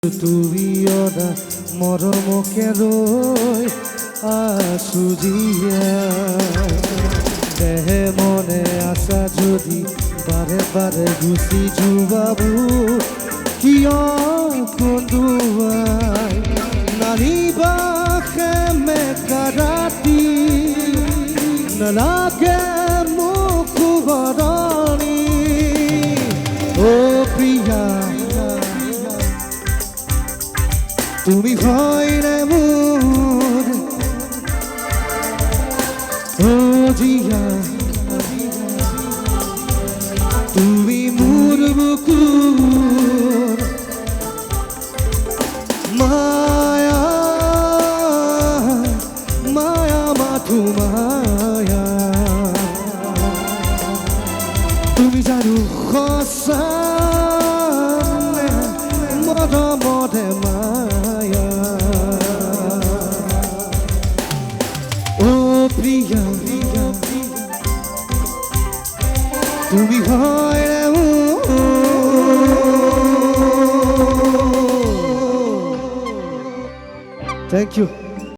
তুমি অদা মৰমকে লৈ আছো জিয়া দেহে মনে আছা যদি বাৰে বাৰে গুচি যোৱাবো কিয় কন্দুৱাই নানিবা সেমেকা ৰাতি নালাগে মোক বৰণি অ প্ৰিয়া তুমি হয়নে মোর ও জিয়া তুমি মোর বুকুর মায়া মায়া মাথু মায়া তুমি জানো সঁচা মৰমতে মায়া ও প্ৰিয়া তুমি হয় Thank you.